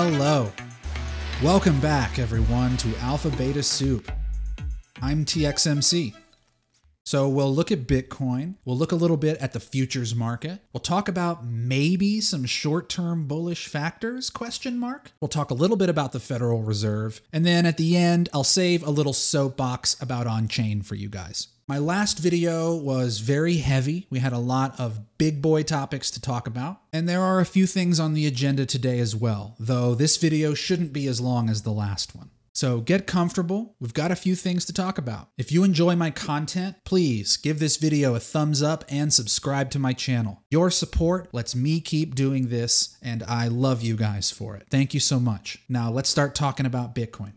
Hello. Welcome back, everyone, to Alpha Beta Soup. I'm TXMC. So we'll look at Bitcoin. We'll look a little bit at the futures market. We'll talk about maybe some short-term bullish factors, ? We'll talk a little bit about the Federal Reserve. And then at the end, I'll save a little soapbox about on-chain for you guys. My last video was very heavy. We had a lot of big boy topics to talk about. And there are a few things on the agenda today as well, though this video shouldn't be as long as the last one. So get comfortable. We've got a few things to talk about. If you enjoy my content, please give this video a thumbs up and subscribe to my channel. Your support lets me keep doing this, and I love you guys for it. Thank you so much. Now let's start talking about Bitcoin.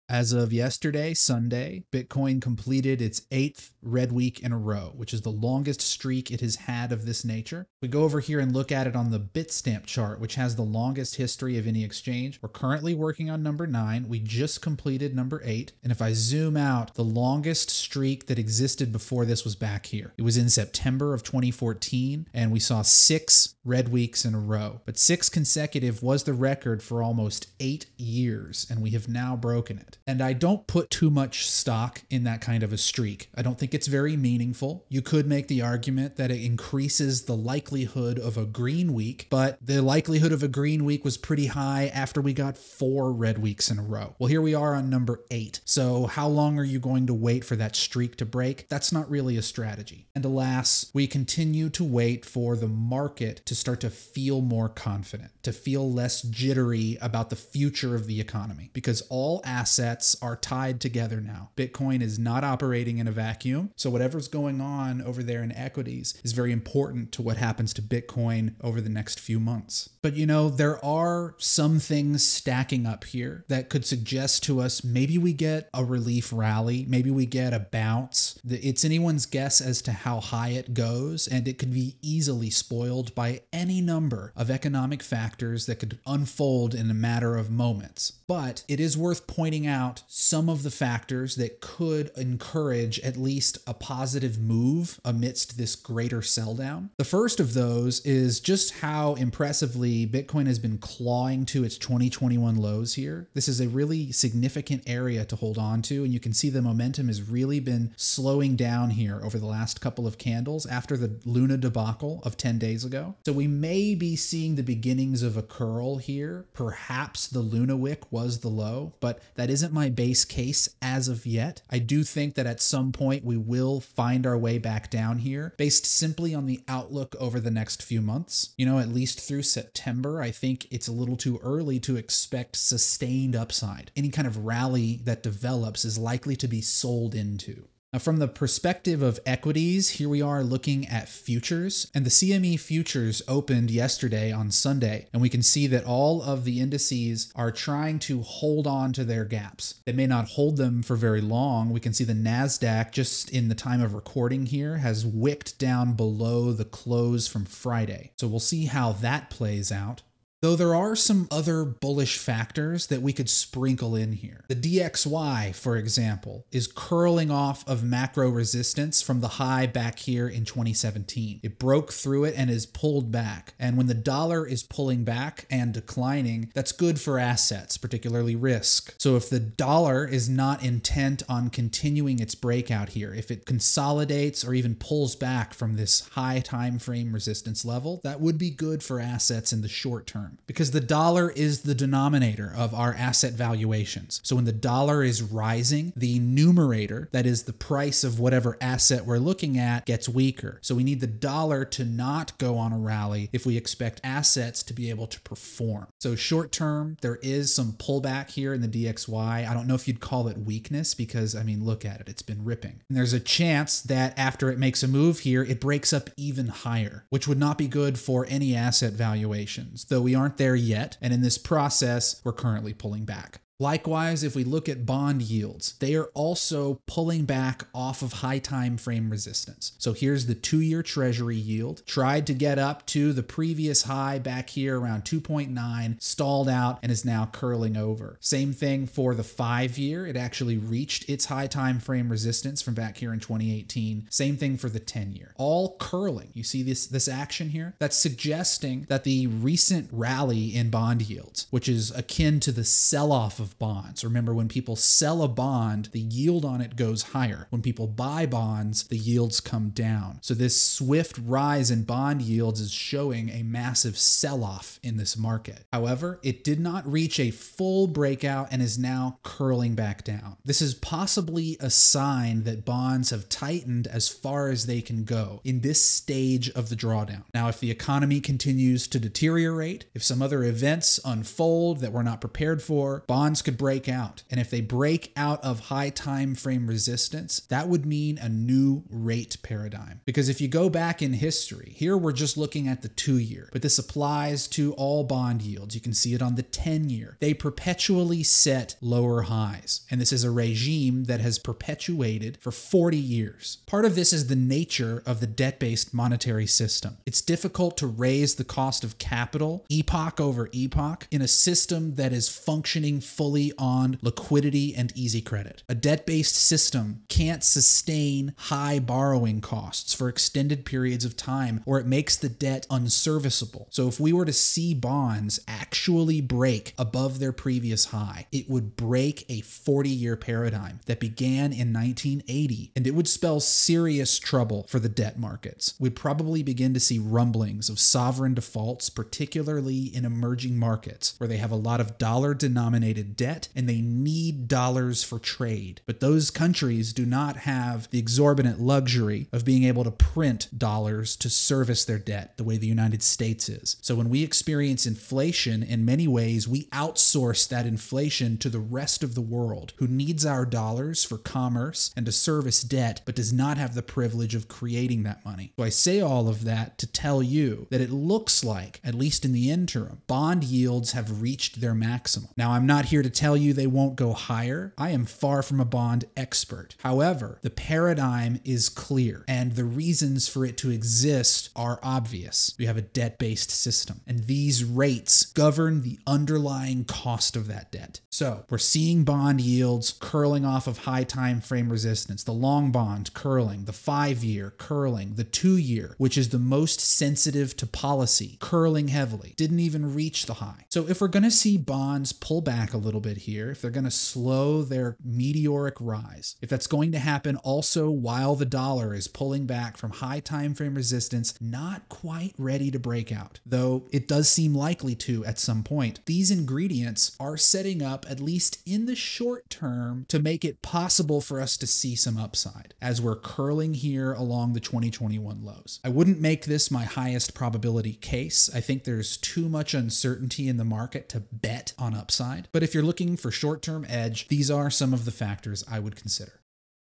As of yesterday, Sunday, Bitcoin completed its 8th red week in a row, which is the longest streak it has had of this nature. We go over here and look at it on the Bitstamp chart, which has the longest history of any exchange. We're currently working on number 9. We just completed number 8. And if I zoom out, the longest streak that existed before this was back here. It was in September of 2014, and we saw 6 red weeks in a row. But 6 consecutive was the record for almost 8 years, and we have now broken it. And I don't put too much stock in that kind of a streak. I don't think it's very meaningful. You could make the argument that it increases the likelihood of a green week, but the likelihood of a green week was pretty high after we got 4 red weeks in a row. Well, here we are on number 8. So how long are you going to wait for that streak to break? That's not really a strategy. And alas, we continue to wait for the market to start to feel more confident, to feel less jittery about the future of the economy, because all assets are tied together now. Bitcoin is not operating in a vacuum, so whatever's going on over there in equities is very important to what happens to Bitcoin over the next few months. But you know, there are some things stacking up here that could suggest to us maybe we get a relief rally, maybe we get a bounce. It's anyone's guess as to how high it goes, and it could be easily spoiled by any number of economic factors that could unfold in a matter of moments. But it is worth pointing out some of the factors that could encourage at least a positive move amidst this greater sell down. The first of those is just how impressively Bitcoin has been clawing to its 2021 lows here. This is a really significant area to hold on to, and you can see the momentum has really been slowing down here over the last couple of candles after the Luna debacle of 10 days ago. So we may be seeing the beginnings of a curl here. Perhaps the Luna wick was the low, but that isn't my base case as of yet. I do think that at some point we will find our way back down here based simply on the outlook over the next few months. You know, at least through September, I think it's a little too early to expect sustained upside. Any kind of rally that develops is likely to be sold into. Now, from the perspective of equities, here we are looking at futures, and the CME futures opened yesterday on Sunday, and we can see that all of the indices are trying to hold on to their gaps. They may not hold them for very long. We can see the NASDAQ, just in the time of recording here, has wicked down below the close from Friday. So we'll see how that plays out. Though there are some other bullish factors that we could sprinkle in here. The DXY, for example, is curling off of macro resistance from the high back here in 2017. It broke through it and is pulled back. And when the dollar is pulling back and declining, that's good for assets, particularly risk. So if the dollar is not intent on continuing its breakout here, if it consolidates or even pulls back from this high time frame resistance level, that would be good for assets in the short term. Because the dollar is the denominator of our asset valuations. So when the dollar is rising, the numerator, that is the price of whatever asset we're looking at, gets weaker. So we need the dollar to not go on a rally if we expect assets to be able to perform. So short term, there is some pullback here in the DXY. I don't know if you'd call it weakness because, I mean, look at it. It's been ripping. And there's a chance that after it makes a move here, it breaks up even higher, which would not be good for any asset valuations, though we aren't there yet, and in this process, we're currently pulling back. Likewise, if we look at bond yields, they are also pulling back off of high time frame resistance. So here's the 2-year Treasury yield, tried to get up to the previous high back here around 2.9, stalled out, and is now curling over. Same thing for the 5-year. It actually reached its high time frame resistance from back here in 2018. Same thing for the 10-year. All curling. You see this action here? That's suggesting that the recent rally in bond yields, which is akin to the sell-off of bonds. Remember, when people sell a bond, the yield on it goes higher. When people buy bonds, the yields come down. So this swift rise in bond yields is showing a massive sell-off in this market. However, it did not reach a full breakout and is now curling back down. This is possibly a sign that bonds have tightened as far as they can go in this stage of the drawdown. Now, if the economy continues to deteriorate, if some other events unfold that we're not prepared for, bonds could break out. And if they break out of high time frame resistance, that would mean a new rate paradigm. Because if you go back in history, here we're just looking at the 2-year, but this applies to all bond yields. You can see it on the 10-year. They perpetually set lower highs. And this is a regime that has perpetuated for 40 years. Part of this is the nature of the debt-based monetary system. It's difficult to raise the cost of capital epoch over epoch in a system that is functioning fully on liquidity and easy credit. A debt-based system can't sustain high borrowing costs for extended periods of time, or it makes the debt unserviceable. So if we were to see bonds actually break above their previous high, it would break a 40-year paradigm that began in 1980, and it would spell serious trouble for the debt markets. We'd probably begin to see rumblings of sovereign defaults, particularly in emerging markets where they have a lot of dollar-denominated debt and they need dollars for trade. But those countries do not have the exorbitant luxury of being able to print dollars to service their debt the way the United States is. So when we experience inflation, in many ways, we outsource that inflation to the rest of the world who needs our dollars for commerce and to service debt, but does not have the privilege of creating that money. So I say all of that to tell you that it looks like, at least in the interim, bond yields have reached their maximum. Now, I'm not here to tell you they won't go higher. I am far from a bond expert. However, the paradigm is clear, and the reasons for it to exist are obvious. We have a debt-based system, and these rates govern the underlying cost of that debt. So we're seeing bond yields curling off of high time frame resistance, the long bond curling, the 5-year curling, the 2-year, which is the most sensitive to policy, curling heavily, didn't even reach the high. So if we're going to see bonds pull back a little bit here, if they're going to slow their meteoric rise, if that's going to happen also while the dollar is pulling back from high time frame resistance, not quite ready to break out, though it does seem likely to at some point, these ingredients are setting up, at least in the short term, to make it possible for us to see some upside as we're curling here along the 2021 lows. I wouldn't make this my highest probability case. I think there's too much uncertainty in the market to bet on upside. But if you're looking for short-term edge, these are some of the factors I would consider.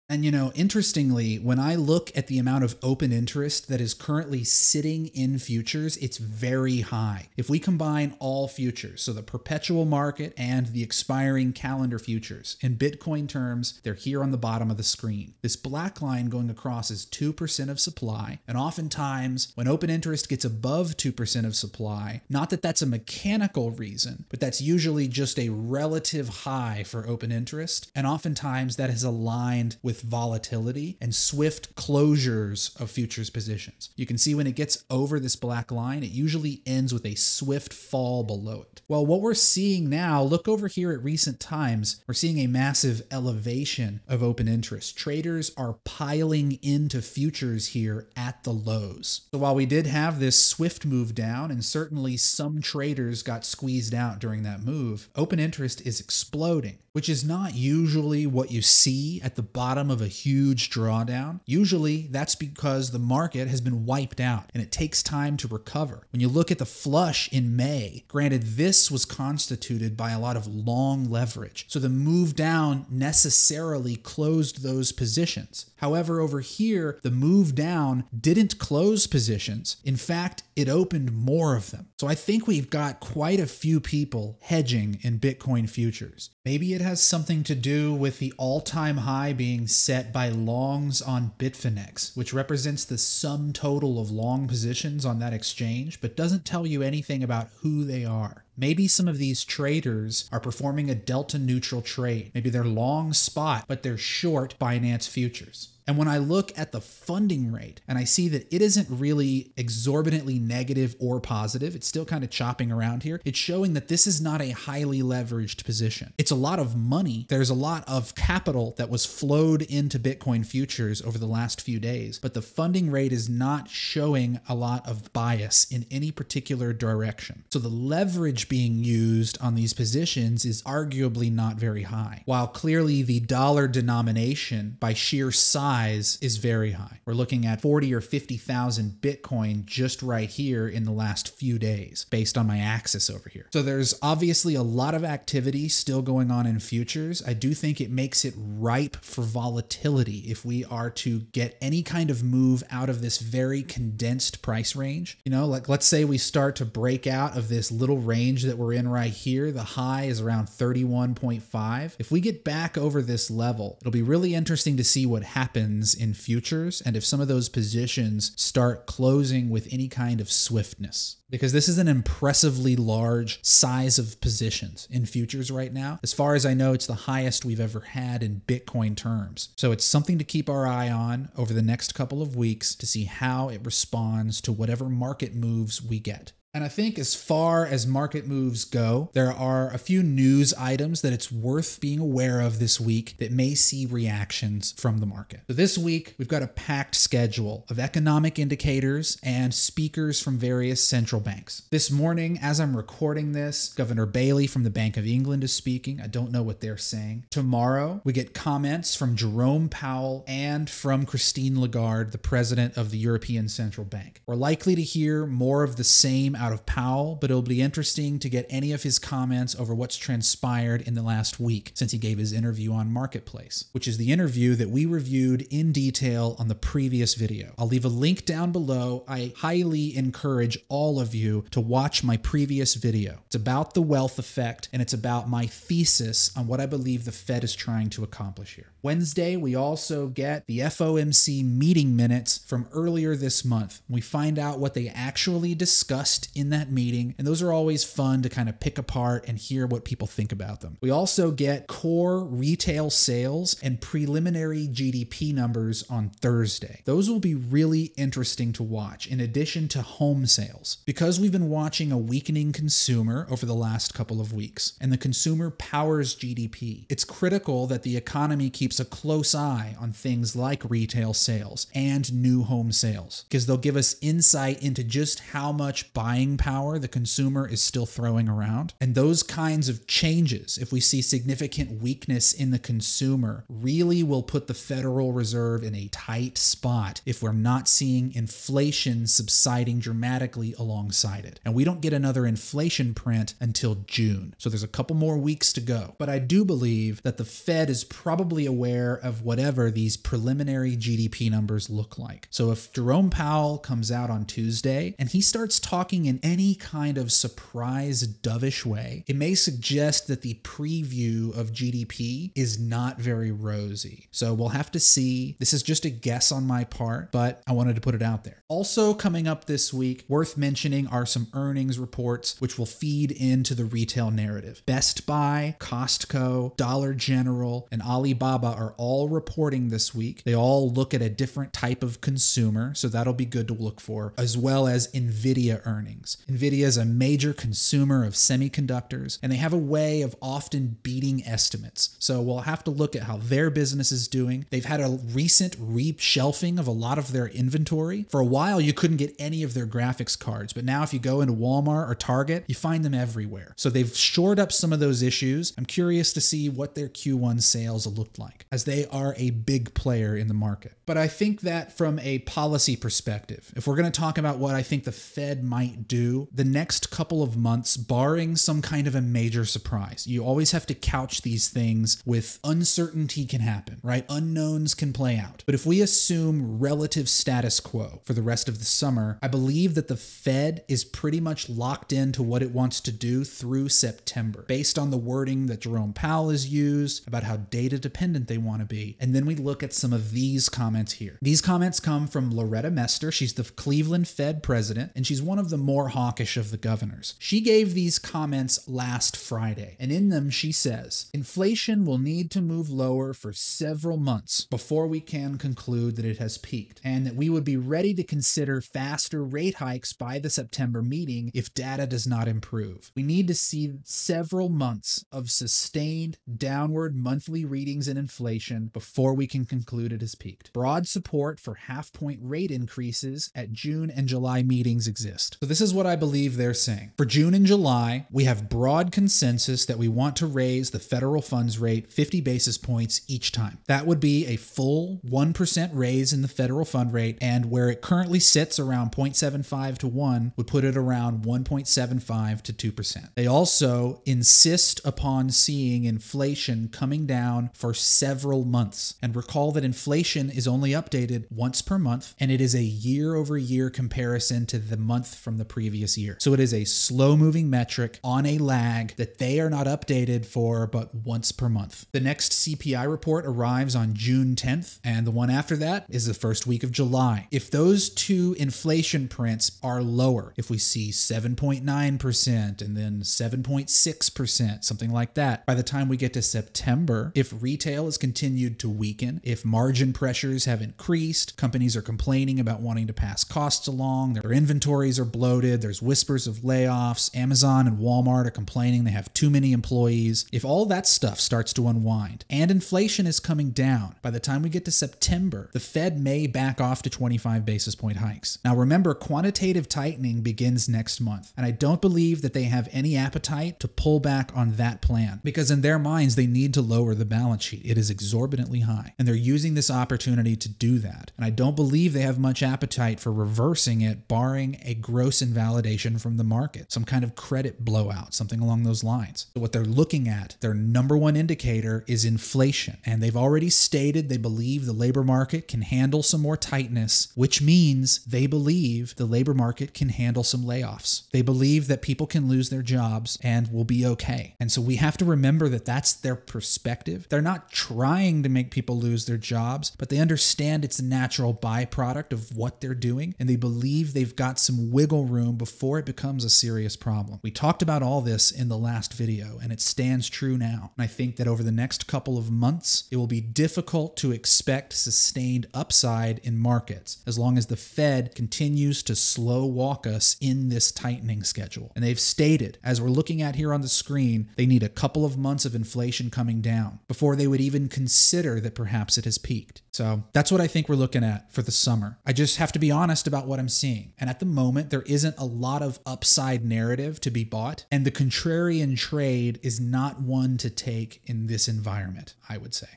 And interestingly, when I look at the amount of open interest that is currently sitting in futures, it's very high. If we combine all futures, so the perpetual market and the expiring calendar futures, in Bitcoin terms, they're here on the bottom of the screen. This black line going across is 2% of supply, and oftentimes when open interest gets above 2% of supply, not that that's a mechanical reason, but that's usually just a relative high for open interest, and oftentimes that is aligned with volatility and swift closures of futures positions. You can see when it gets over this black line, it usually ends with a swift fall below it. Well, what we're seeing now, look over here at recent times, we're seeing a massive elevation of open interest. Traders are piling into futures here at the lows. So while we did have this swift move down, and certainly some traders got squeezed out during that move, open interest is exploding, which is not usually what you see at the bottom of a huge drawdown. Usually that's because the market has been wiped out and it takes time to recover. When you look at the flush in May, granted this was constituted by a lot of long leverage, so the move down necessarily closed those positions. However, over here, the move down didn't close positions. In fact, it opened more of them. So I think we've got quite a few people hedging in Bitcoin futures. Maybe it has something to do with the all-time high being set by longs on Bitfinex, which represents the sum total of long positions on that exchange, but doesn't tell you anything about who they are. Maybe some of these traders are performing a delta neutral trade. Maybe they're long spot, but they're short Binance futures. And when I look at the funding rate and I see that it isn't really exorbitantly negative or positive, it's still kind of chopping around here, it's showing that this is not a highly leveraged position. It's a lot of money. There's a lot of capital that was flowed into Bitcoin futures over the last few days, but the funding rate is not showing a lot of bias in any particular direction. So the leverage being used on these positions is arguably not very high, while clearly the dollar denomination by sheer size is very high. We're looking at 40 or 50,000 Bitcoin just right here in the last few days based on my axis over here. So there's obviously a lot of activity still going on in futures. I do think it makes it ripe for volatility if we are to get any kind of move out of this very condensed price range. You know, like let's say we start to break out of this little range that we're in right here. The high is around 31.5. If we get back over this level, it'll be really interesting to see what happens in futures and if some of those positions start closing with any kind of swiftness. Because this is an impressively large size of positions in futures right now. As far as I know, it's the highest we've ever had in Bitcoin terms. So it's something to keep our eye on over the next couple of weeks to see how it responds to whatever market moves we get. And I think as far as market moves go, there are a few news items that it's worth being aware of this week that may see reactions from the market. So this week, we've got a packed schedule of economic indicators and speakers from various central banks. This morning, as I'm recording this, Governor Bailey from the Bank of England is speaking. I don't know what they're saying. Tomorrow, we get comments from Jerome Powell and from Christine Lagarde, the president of the European Central Bank. We're likely to hear more of the same out of Powell, but it'll be interesting to get any of his comments over what's transpired in the last week since he gave his interview on Marketplace, which is the interview that we reviewed in detail on the previous video. I'll leave a link down below. I highly encourage all of you to watch my previous video. It's about the wealth effect, and it's about my thesis on what I believe the Fed is trying to accomplish here. Wednesday, we also get the FOMC meeting minutes from earlier this month. We find out what they actually discussed in that meeting, and those are always fun to kind of pick apart and hear what people think about them. We also get core retail sales and preliminary GDP numbers on Thursday. Those will be really interesting to watch, in addition to home sales, because we've been watching a weakening consumer over the last couple of weeks, and the consumer powers GDP. It's critical that the economy keeps a close eye on things like retail sales and new home sales, because they'll give us insight into just how much buying power the consumer is still throwing around. And those kinds of changes, if we see significant weakness in the consumer, really will put the Federal Reserve in a tight spot if we're not seeing inflation subsiding dramatically alongside it. And we don't get another inflation print until June. So there's a couple more weeks to go. But I do believe that the Fed is probably aware of whatever these preliminary GDP numbers look like. So if Jerome Powell comes out on Tuesday and he starts talking in any kind of surprise dovish way, it may suggest that the preview of GDP is not very rosy. So we'll have to see. This is just a guess on my part, but I wanted to put it out there. Also coming up this week, worth mentioning are some earnings reports which will feed into the retail narrative. Best Buy, Costco, Dollar General, and Alibaba are all reporting this week. They all look at a different type of consumer, so that'll be good to look for, as well as Nvidia earnings. Nvidia is a major consumer of semiconductors, and they have a way of often beating estimates. So we'll have to look at how their business is doing. They've had a recent reshelving of a lot of their inventory. For a while, you couldn't get any of their graphics cards, but now if you go into Walmart or Target, you find them everywhere. So they've shored up some of those issues. I'm curious to see what their Q1 sales looked like. like, as they are a big player in the market. But I think that from a policy perspective, if we're going to talk about what I think the Fed might do the next couple of months, barring some kind of a major surprise, you always have to couch these things with uncertainty can happen, right? Unknowns can play out. But if we assume relative status quo for the rest of the summer, I believe that the Fed is pretty much locked into what it wants to do through September, based on the wording that Jerome Powell has used about how data dependent they want to be. And then we look at some of these comments here. These comments come from Loretta Mester. She's the Cleveland Fed president, and she's one of the more hawkish of the governors. She gave these comments last Friday, and in them she says, inflation will need to move lower for several months before we can conclude that it has peaked, and that we would be ready to consider faster rate hikes by the September meeting if data does not improve. We need to see several months of sustained downward monthly readings in inflation before we can conclude it has peaked. Broad support for half-point rate increases at June and July meetings exist. So this is what I believe they're saying. For June and July, we have broad consensus that we want to raise the federal funds rate 50 basis points each time. That would be a full 1% raise in the federal fund rate, and where it currently sits around 0.75 to 1 would put it around 1.75 to 2%. They also insist upon seeing inflation coming down for several months. And recall that inflation is only updated once per month, and it is a year-over-year comparison to the month from the previous year. So it is a slow-moving metric on a lag that they are not updated for but once per month. The next CPI report arrives on June 10th, and the one after that is the first week of July. If those two inflation prints are lower, if we see 7.9% and then 7.6%, something like that, by the time we get to September, if retail has continued to weaken, if margin pressures have increased, companies are complaining about wanting to pass costs along, their inventories are bloated, there's whispers of layoffs, Amazon and Walmart are complaining they have too many employees. If all that stuff starts to unwind and inflation is coming down, by the time we get to September, the Fed may back off to 25 basis point hikes. Now remember, quantitative tightening begins next month, and I don't believe that they have any appetite to pull back on that plan, because in their minds they need to lower the balance sheet. It is exorbitantly high, and they're using this opportunity to do that. And I don't believe they have much appetite for reversing it, barring a gross invalidation from the market, some kind of credit blowout, something along those lines. So what they're looking at, their number one indicator, is inflation. And they've already stated they believe the labor market can handle some more tightness, which means they believe the labor market can handle some layoffs. They believe that people can lose their jobs and will be okay. And so we have to remember that that's their perspective. They're not trying to make people lose their jobs, but they understand it's a natural byproduct of what they're doing, and they believe they've got some wiggle room before it becomes a serious problem. We talked about all this in the last video, and it stands true now. And I think that over the next couple of months, it will be difficult to expect sustained upside in markets as long as the Fed continues to slow walk us in this tightening schedule. And they've stated, as we're looking at here on the screen, they need a couple of months of inflation coming down before they would even consider that perhaps it has peaked. So that's what I think we're looking at for the summer. I just have to be honest about what I'm seeing. And at the moment, there isn't a lot of upside narrative to be bought. And the contrarian trade is not one to take in this environment, I would say.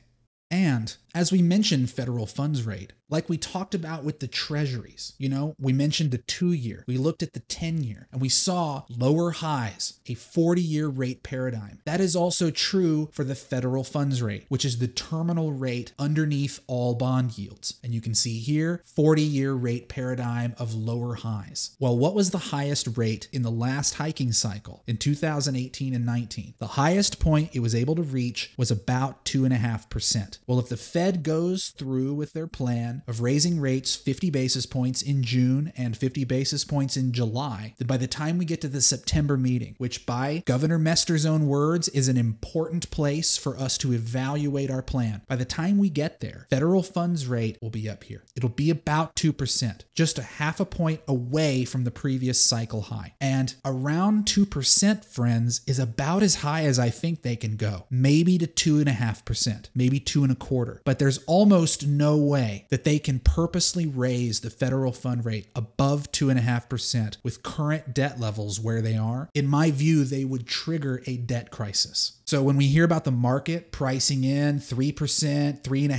And as we mentioned federal funds rate, like we talked about with the treasuries, we mentioned the 2-year, we looked at the 10-year, and we saw lower highs, a 40-year rate paradigm. That is also true for the federal funds rate, which is the terminal rate underneath all bond yields. And you can see here, 40-year rate paradigm of lower highs. Well, what was the highest rate in the last hiking cycle in 2018 and 19? The highest point it was able to reach was about 2.5%. Well, if the Fed goes through with their plan of raising rates 50 basis points in June and 50 basis points in July, then by the time we get to the September meeting, which by Governor Mester's own words is an important place for us to evaluate our plan, by the time we get there, federal funds rate will be up here. It'll be about 2%, just a half a point away from the previous cycle high. And around 2%, friends, is about as high as I think they can go. Maybe to 2.5%, maybe 2.25%. 2.25%, but there's almost no way that they can purposely raise the federal fund rate above 2.5% with current debt levels where they are. In my view, they would trigger a debt crisis. So when we hear about the market pricing in 3%, 3.5%,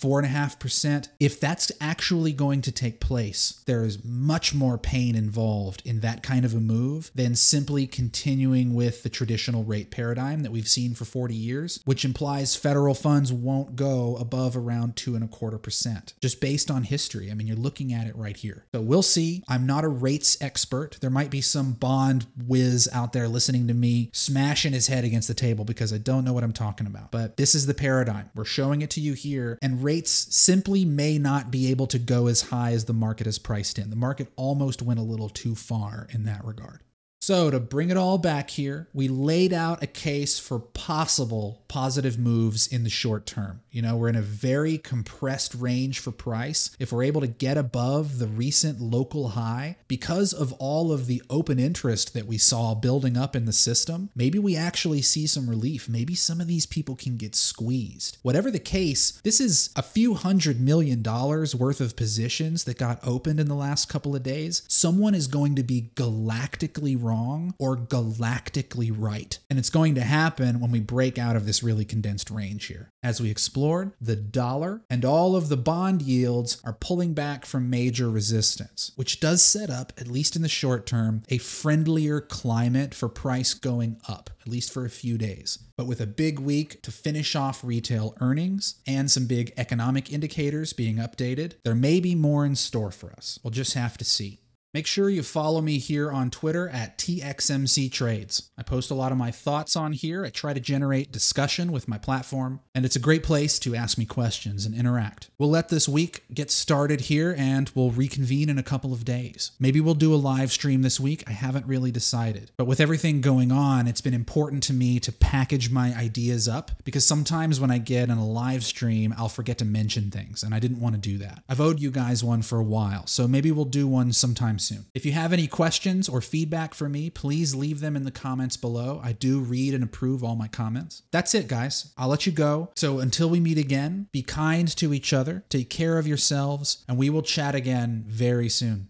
4.5%, if that's actually going to take place, there is much more pain involved in that kind of a move than simply continuing with the traditional rate paradigm that we've seen for 40 years, which implies federal funds won't go above around 2.25%, just based on history. I mean, you're looking at it right here. So we'll see. I'm not a rates expert. There might be some bond whiz out there listening to me smashing his head against the table because I don't know what I'm talking about. But this is the paradigm. We're showing it to you here, and rates simply may not be able to go as high as the market has priced in. The market almost went a little too far in that regard. So to bring it all back here, we laid out a case for possible positive moves in the short term. You know, we're in a very compressed range for price. If we're able to get above the recent local high, because of all of the open interest that we saw building up in the system, maybe we actually see some relief. Maybe some of these people can get squeezed. Whatever the case, this is a few $100 million worth of positions that got opened in the last couple of days. Someone is going to be galactically wrong or galactically right. And it's going to happen when we break out of this really condensed range here. As we explored, the dollar and all of the bond yields are pulling back from major resistance, which does set up, at least in the short term, a friendlier climate for price going up, at least for a few days. But with a big week to finish off retail earnings and some big economic indicators being updated, there may be more in store for us. We'll just have to see. Make sure you follow me here on Twitter at TXMC Trades. I post a lot of my thoughts on here. I try to generate discussion with my platform, and it's a great place to ask me questions and interact. We'll let this week get started here, and we'll reconvene in a couple of days. Maybe we'll do a live stream this week. I haven't really decided. But with everything going on, it's been important to me to package my ideas up, because sometimes when I get in a live stream, I'll forget to mention things, and I didn't want to do that. I've owed you guys one for a while, so maybe we'll do one sometime soon. If you have any questions or feedback for me, please leave them in the comments below. I do read and approve all my comments. That's it, guys. I'll let you go. So until we meet again, be kind to each other, take care of yourselves, and we will chat again very soon.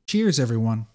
Cheers, everyone.